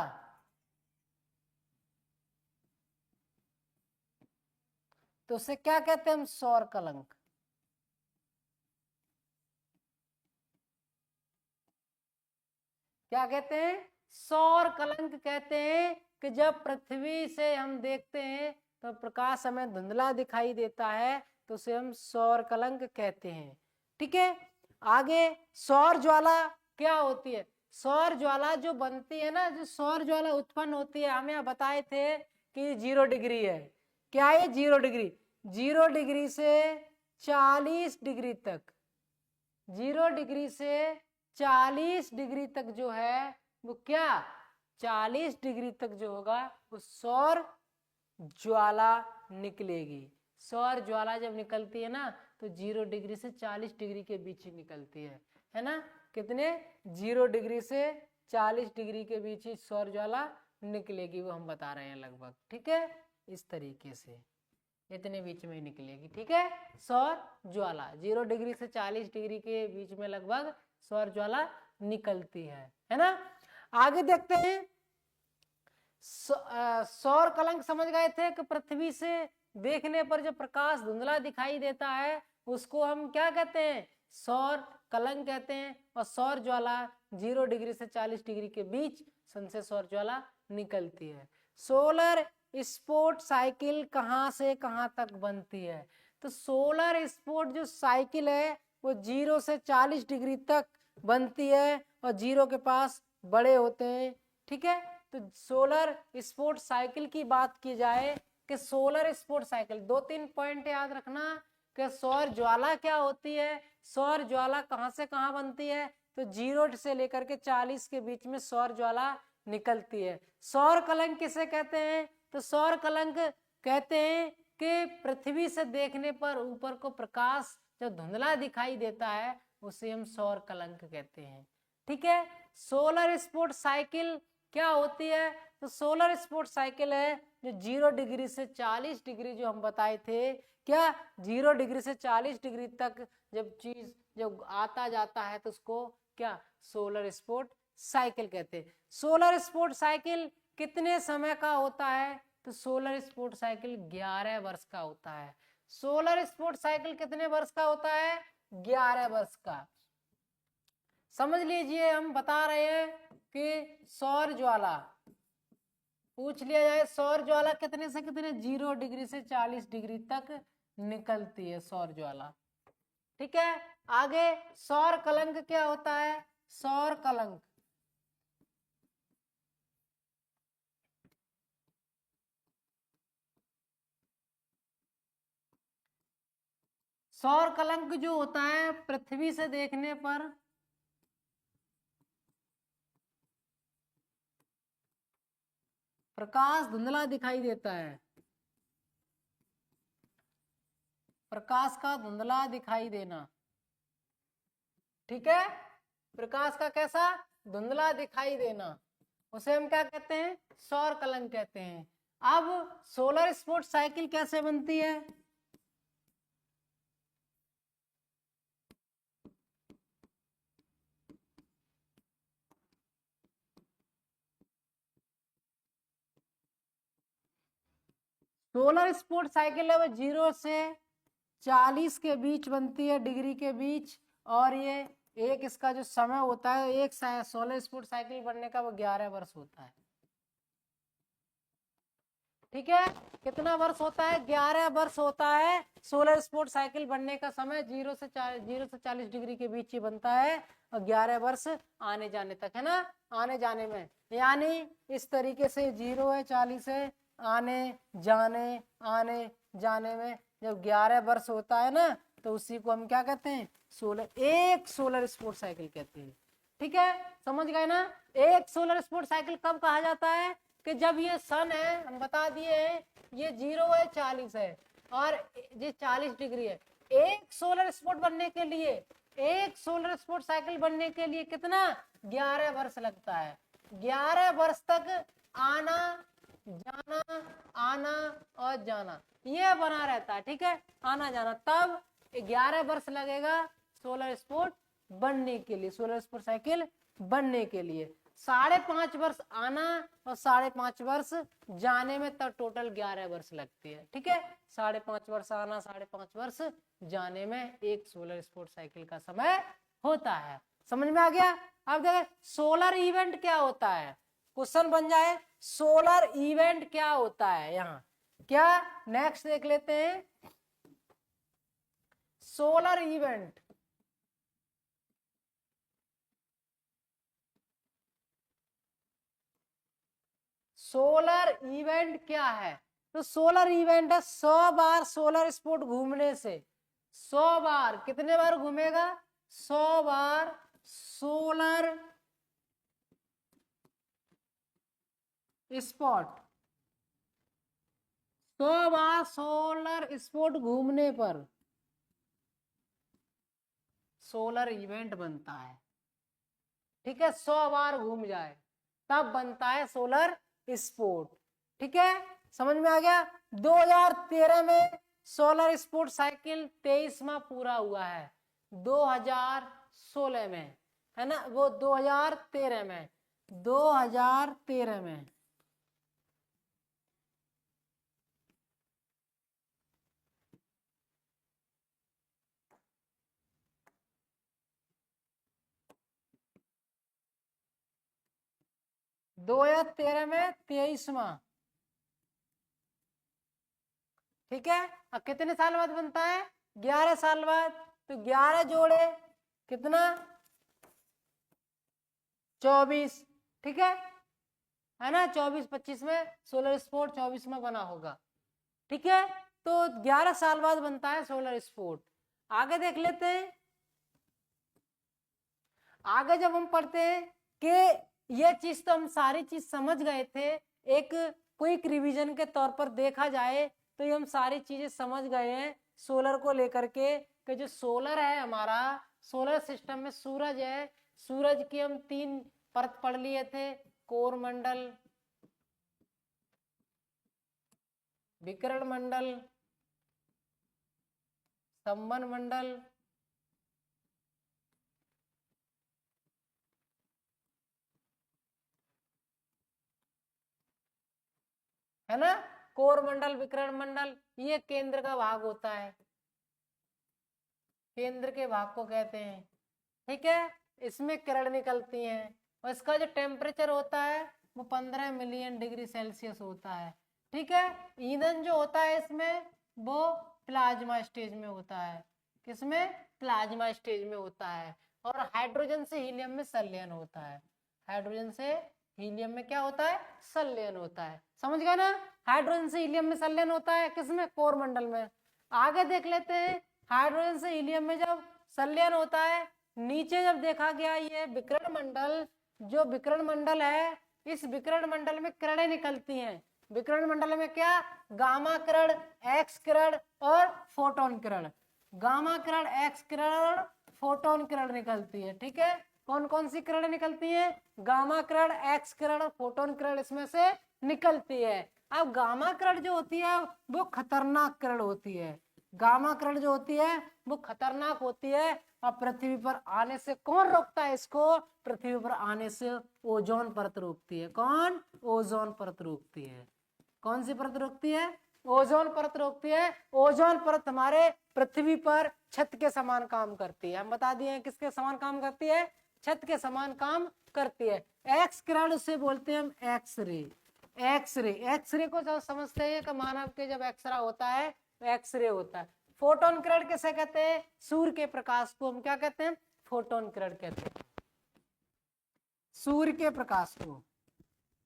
तो उसे क्या कहते हैं हम? सौर कलंक। क्या कहते हैं? सौर कलंक कहते हैं कि जब पृथ्वी से हम देखते हैं तो प्रकाश हमें धुंधला दिखाई देता है, तो उसे हम सौर कलंक कहते हैं। ठीक है, आगे सौर ज्वाला क्या होती है? सौर ज्वाला जो बनती है ना, जो सौर ज्वाला उत्पन्न होती है, हम यहाँ बताए थे कि 0 डिग्री है। क्या है 0 डिग्री? 0 डिग्री से 40 डिग्री तक, 0 डिग्री से 40 डिग्री तक जो है वो क्या, 40 डिग्री तक जो होगा वो सौर ज्वाला निकलेगी। सौर ज्वाला जब निकलती है ना तो 0 डिग्री से 40 डिग्री के बीच ही निकलती है ना? कितने? 0 डिग्री से 40 डिग्री के बीच ही सौर ज्वाला निकलेगी, वो हम बता रहे हैं लगभग। ठीक है, इस तरीके से इतने बीच में निकलेगी। ठीक है, सौर ज्वाला 0 डिग्री से 40 डिग्री के बीच में लगभग सौर ज्वाला निकलती है ना? आगे देखते हैं, सौर कलंक समझ गए थे कि पृथ्वी से देखने पर जो प्रकाश धुंधला दिखाई देता है उसको हम क्या कहते हैं? सौर कलंक कहते हैं। और सौर ज्वाला 0 डिग्री से 40 डिग्री के बीच से सौर ज्वाला निकलती है। सोलर स्पोर्ट साइकिल कहां से कहां तक बनती है? तो सोलर स्पोर्ट जो साइकिल है वो 0 से 40 डिग्री तक बनती है और 0 के पास बड़े होते हैं। ठीक है, तो सोलर स्पोर्ट साइकिल की बात की जाए कि सोलर स्पोर्ट साइकिल 2-3 पॉइंट याद रखना कि सौर ज्वाला क्या होती है, सौर ज्वाला कहां से कहां बनती है, तो 0 से लेकर के 40 के बीच में सौर ज्वाला निकलती है। सौर कलंक किसे कहते हैं? तो सौर कलंक कहते हैं कि पृथ्वी से देखने पर ऊपर को प्रकाश जब धुंधला दिखाई देता है उसे हम सौर कलंक कहते हैं। ठीक है, सोलर स्पोर्ट साइकिल क्या होती है? तो सोलर स्पोर्ट साइकिल है जो 0 डिग्री से 40 डिग्री जो हम बताए थे, क्या 0 डिग्री से 40 डिग्री तक जब चीज जब आता जाता है तो उसको क्या सोलर स्पोर्ट साइकिल कहते हैं। सोलर स्पोर्ट साइकिल कितने समय का होता है? तो सोलर स्पोर्ट साइकिल 11 वर्ष का होता है। सोलर स्पोर्ट साइकिल कितने वर्ष का होता है? 11 वर्ष का। समझ लीजिए, हम बता रहे हैं कि सौर ज्वाला पूछ लिया जाए, सौर ज्वाला कितने से कितने? 0 डिग्री से 40 डिग्री तक निकलती है सौर ज्वाला। ठीक है, आगे सौर कलंक क्या होता है? सौर कलंक सौर कलंक जो होता है पृथ्वी से देखने पर प्रकाश धुंधला दिखाई देता है, प्रकाश का धुंधला दिखाई देना। ठीक है, प्रकाश का कैसा? धुंधला दिखाई देना, उसे हम क्या कहते हैं? सौर कलंक कहते हैं। अब सोलर स्पोर्ट साइकिल कैसे बनती है? सोलर स्पोर्ट साइकिल है वो 0 से 40 के बीच बनती है, डिग्री के बीच। और ये एक इसका जो समय होता है, एक सोलर स्पोर्ट साइकिल बनने का वो 11 वर्ष होता है। ठीक है, कितना वर्ष होता है? 11 वर्ष होता है सोलर स्पोर्ट साइकिल बनने का समय। 0 से 40 डिग्री के बीच ही बनता है और 11 वर्ष आने जाने तक, है ना? आने जाने में, यानी इस तरीके से 0 है, 40 है, आने जाने में जब 11 वर्ष होता है ना तो उसी को हम क्या कहते हैं? एक सोलर स्पोर्ट साइकिल कहते हैं। ठीक है, समझ गए ना? एक सोलर स्पोर्ट साइकिल कब कहा जाता है? कि जब ये सन है, हम बता दिए हैं, ये 0 है, 40 है और ये 40 डिग्री है। एक सोलर स्पोर्ट बनने के लिए, एक सोलर स्पोर्ट साइकिल बनने के लिए कितना? 11 वर्ष लगता है। 11 वर्ष तक आना जाना, आना और जाना, ये बना रहता है, ठीक है, आना जाना। तब 11 वर्ष लगेगा सोलर स्पोर्ट बनने के लिए, सोलर स्पोर्ट साइकिल बनने के लिए। 5.5 वर्ष आना और 5.5 वर्ष जाने में, तब टोटल 11 वर्ष लगती है, ठीक है। 5.5 वर्ष आना, 5.5 वर्ष जाने में एक सोलर स्पोर्ट साइकिल का समय होता है। समझ में आ गया? अब देखें सोलर इवेंट क्या होता है, क्वेश्चन बन जाए सोलर इवेंट क्या होता है यहाँ, क्या नेक्स्ट देख लेते हैं। सोलर इवेंट, सोलर इवेंट क्या है? तो सोलर इवेंट है 100 बार सोलर स्पोर्ट घूमने से, 100 बार, कितने बार घूमेगा? 100 बार सोलर स्पॉट, 100 बार सोलर स्पॉट घूमने पर सोलर इवेंट बनता है, ठीक है। 100 बार घूम जाए तब बनता है सोलर स्पोर्ट, ठीक है, समझ में आ गया। 2013 में सोलर स्पोर्ट साइकिल 23वां पूरा हुआ है, 2016 में, है ना, वो 2013 में, 2013 में। दो हजार 13 में 23वां, ठीक है। अब कितने साल बाद बनता है? 11 साल बाद। तो 11 जोड़े कितना? 24, ठीक है ना, 24-25 में सोलर स्पोर्ट 24 में बना होगा, ठीक है। तो 11 साल बाद बनता है सोलर स्पोर्ट। आगे देख लेते हैं, आगे जब हम पढ़ते हैं कि ये चीज तो हम सारी चीज समझ गए थे, एक क्विक रिवीजन के तौर पर देखा जाए तो ये हम सारी चीजें समझ गए हैं सोलर को लेकर के, कि जो सोलर है हमारा, सोलर सिस्टम में सूरज है, सूरज की हम 3 परत पढ़ लिए थे, कोर मंडल, विकिरण मंडल, संवहन मंडल, है ना। कोर मंडल, विकिरण मंडल, ये केंद्र का भाग होता है, केंद्र के भाग को कहते हैं, ठीक है। इसमें किरण निकलती हैं और इसका जो टेम्परेचर होता है वो 15 मिलियन डिग्री सेल्सियस होता है, ठीक है। ईंधन जो होता है इसमें वो प्लाज्मा स्टेज में होता है, किसमें? प्लाज्मा स्टेज में होता है। और हाइड्रोजन से हीलियम में संलयन होता है, हाइड्रोजन से हीलियम में क्या होता है? संलयन होता है, समझ गए ना। हाइड्रोजन से हीलियम में संलयन होता है किसमें? कोर मंडल में। आगे देख लेते हैं, हाइड्रोजन से हीलियम में जब संलयन होता है, नीचे जब देखा गया ये विकिरण मंडल, जो विकिरण मंडल है, इस विकिरण मंडल में किरणें निकलती हैं। विकिरण मंडल में क्या? गामा किरण, एक्स किरण और फोटोन किरण, गामा किरण, एक्स किरण और फोटोन किरण निकलती है, ठीक है। कौन कौन सी किरणें निकलती हैं? गामा किरण, एक्स किरण और फोटोन किरण इसमें से निकलती है। अब गामा किरण जो होती है वो खतरनाक किरण होती है, गामा किरण जो होती है वो खतरनाक होती है, और पृथ्वी पर आने से कौन रोकता है इसको? पृथ्वी पर आने से ओजोन परत रोकती है। कौन? ओजोन परत रोकती है। कौन सी परत रोकती है? ओजोन परत रोकती है। ओजोन परत हमारे पृथ्वी पर छत के समान काम करती है, हम बता दिए किसके समान काम करती है? छत के समान काम करती है। एक्स किरण से बोलते हैं हम X ray, X ray, X ray को जब समझते हैं कि मानव के जब एक्सरे होता है तो एक्स रे होता है। फोटोन किरण किसे कहते हैं? सूर्य के प्रकाश को हम क्या कहते हैं? फोटोन किरण कहते हैं, सूर्य के प्रकाश को,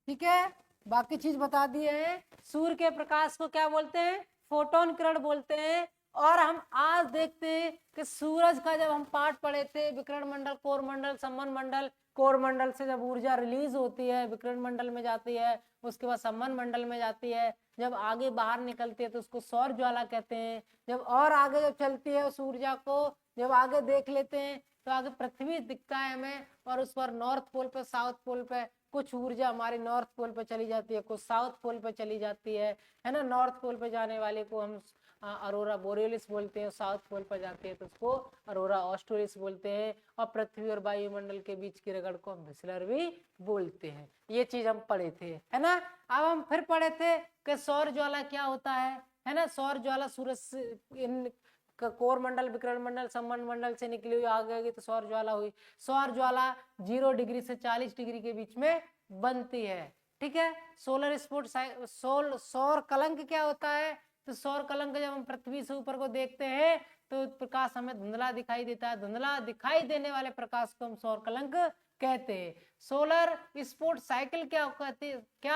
ठीक है। बाकी चीज बता दिए हैं। सूर्य के प्रकाश को क्या बोलते हैं? फोटोन किरण बोलते हैं। और हम आज देखते हैं कि सूरज का जब हम पाठ पढ़े थे, विकिरण मंडल, कोर मंडल, संवहन मंडल, कोर मंडल से जब ऊर्जा रिलीज होती है विकिरण मंडल में जाती है, उसके बाद संवहन मंडल में जाती है, जब आगे बाहर निकलती है तो उसको सौर ज्वाला कहते हैं। जब और आगे जब चलती है उस ऊर्जा को, जब आगे देख लेते हैं तो आगे पृथ्वी दिखता है हमें, और उस पर नॉर्थ पोल पे, साउथ पोल पे कुछ ऊर्जा हमारे नॉर्थ पोल पे चली जाती है, कुछ साउथ पोल पे चली जाती है ना। नॉर्थ पोल पे जाने वाले को हम अरोरा बोरियलिस बोलते हैं, साउथ पोल पर जाती है तो उसको अरोरा ऑस्ट्रेलिस बोलते हैं, और पृथ्वी और वायुमंडल के बीच की रगड़ को हम विसलर भी बोलते हैं। ये चीज हम पढ़े थे, है ना। अब हम फिर पढ़े थे कि सौर ज्वाला क्या होता है ना। सौर ज्वाला सूरज से कोर मंडल, विकिरण मंडल, संवहन मंडल से निकली हुई आग गई तो सौर ज्वाला हुई। सौर ज्वाला 0 डिग्री से 40 डिग्री के बीच में बनती है, ठीक है। सोलर स्पोर्ट सौर कलंक क्या होता है, तो सौर कलंक जब हम पृथ्वी से ऊपर को देखते हैं तो प्रकाश हमें धुंधला दिखाई देता है। धुंधला दिखाई देने वाले प्रकाश को हम सौर कलंक कहते हैं। सोलर स्पोर्ट साइकिल क्या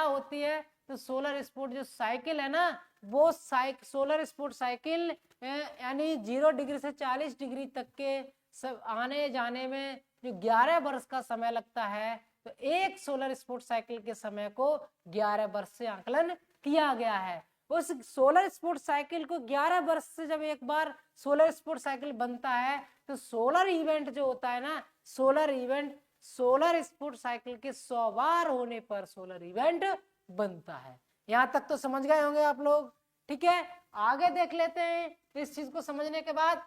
होती है, तो सोलर स्पोर्ट जो साइकिल है ना, वो सोलर स्पोर्ट साइकिल यानी 0 डिग्री से 40 डिग्री तक के सब आने जाने में जो 11 वर्ष का समय लगता है, तो एक सोलर स्पोर्ट साइकिल के समय को 11 वर्ष से आकलन किया गया है। उस सोलर स्पोर्ट साइकिल को 11 वर्ष से जब एक बार सोलर स्पोर्ट साइकिल बनता है तो सोलर इवेंट जो होता है ना, solar event solar sport cycle के 100 बार होने पर सोलर इवेंट बनता है। यहां तक तो समझ गए होंगे आप लोग, ठीक है। आगे देख लेते हैं इस चीज को समझने के बाद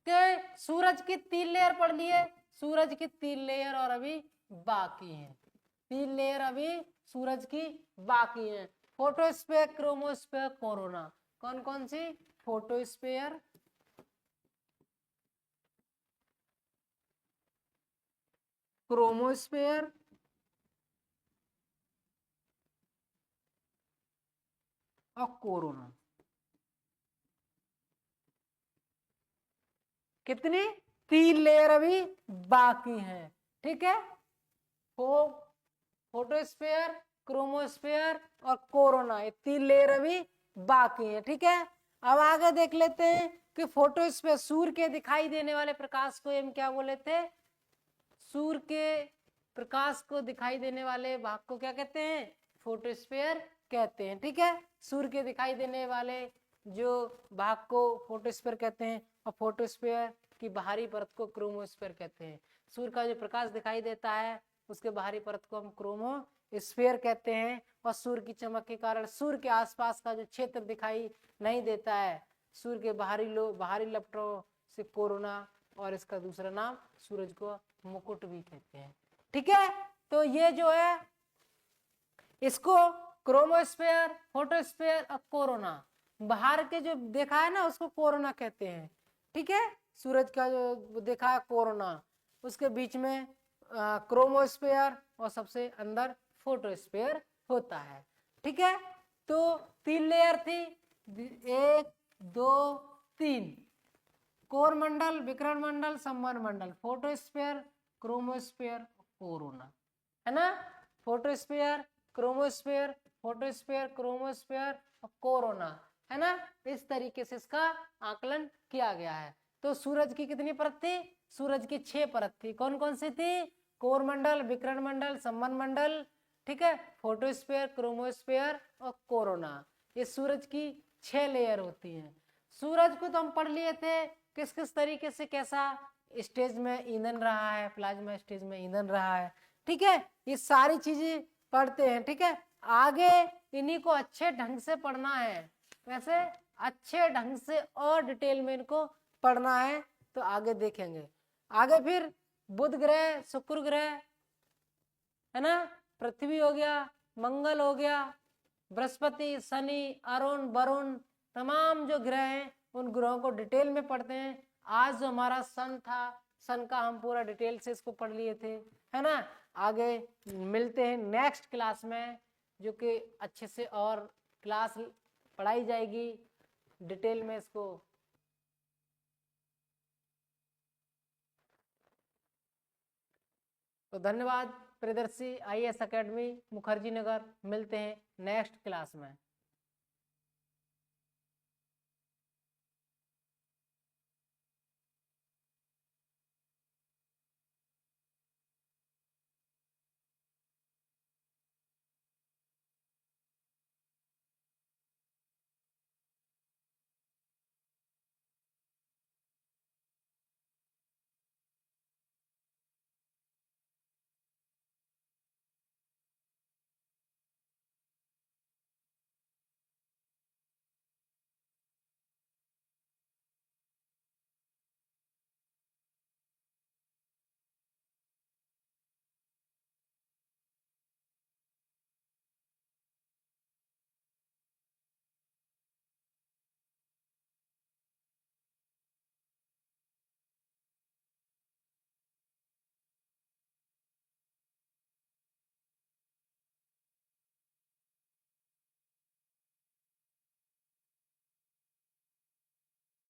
कि सूरज की 3 लेयर पढ़ लिए, सूरज की 3 लेयर और अभी बाकी हैं। 3 लेयर अभी सूरज की बाकी हैं। Photosphere, chromosphere, corona. कौन कौन सी? फोटोस्फीयर, क्रोमोस्फीयर और कोरोना। कितनी? 3 लेयर अभी बाकी हैं, ठीक है। फोटोस्फीयर, क्रोमोस्फीयर और कोरोना, ये 3 लेयर अभी बाकी हैं, ठीक है। अब आगे देख लेते हैं कि फोटोस्फीयर सूर्य के दिखाई देने वाले प्रकाश को हम क्या बोले थे? सूर्य के प्रकाश को दिखाई देने वाले भाग को क्या कहते हैं? फोटोस्फीयर कहते हैं, ठीक है। सूर्य के दिखाई देने वाले जो भाग को फोटोस्फीयर कहते हैं, और फोटोस्फीयर की बाहरी परत को क्रोमोस्फीयर कहते हैं। सूर्य का जो प्रकाश दिखाई देता है उसके बाहरी परत को हम क्रोमोस्फीयर कहते हैं, और सूर्य की चमक के कारण सूर्य के आसपास का जो क्षेत्र दिखाई नहीं देता है, सूर्य के बाहरी लपटों से कोरोना, और इसका दूसरा नाम सूरज को मुकुट भी कहते हैं, ठीक है। तो ये जो है इसको क्रोमोस्फीयर, फोटोस्फीयर और कोरोना, बाहर के जो देखा है ना उसको कोरोना कहते हैं, ठीक है। सूरज का जो देखा है कोरोना, उसके बीच में क्रोमोस्फीयर और सबसे अंदर फोटोस्फीयर होता है, ठीक है। तो 3 लेयर थी, 1 2 3, कोर मंडल, विकिरण मंडल, संवहन मंडल, फोटोस्फीयर, क्रोमोस्फीयर, कोरोना, है ना। फोटोस्फीयर, क्रोमोस्फीयर, फोटोस्फीयर, क्रोमोस्फीयर और कोरोना, है ना। इस तरीके से इसका आकलन किया गया है। तो सूरज की कितनी परत थी? सूरज की 6 परत थी। कौन कौन सी थी? कोर मंडल, विकिरण मंडल, संवहन मंडल, ठीक है, फोटोस्फीयर, क्रोमोस्फीयर और कोरोना। ये सूरज की 6 लेयर होती हैं। सूरज को तो हम पढ़ लिए थे किस किस तरीके से कैसा स्टेज में ईंधन रहा है, प्लाज्मा स्टेज में ईंधन रहा है, ठीक है। ये सारी चीजें पढ़ते हैं, ठीक है। आगे इन्हीं को अच्छे ढंग से पढ़ना है, वैसे अच्छे ढंग से और डिटेल में इनको पढ़ना है, तो आगे देखेंगे। आगे फिर बुध ग्रह, शुक्र ग्रह, है ना, पृथ्वी हो गया, मंगल हो गया, बृहस्पति, शनि, अरुण, वरुण, तमाम जो ग्रह हैं उन ग्रहों को डिटेल में पढ़ते हैं। आज जो हमारा सन था, सन का हम पूरा डिटेल से इसको पढ़ लिए थे, है ना। आगे मिलते हैं नेक्स्ट क्लास में, जो कि अच्छे से और क्लास पढ़ाई जाएगी डिटेल में इसको। तो धन्यवाद। Priyadarshi IAS academy, Mukherjee Nagar. मिलते हैं नेक्स्ट क्लास में।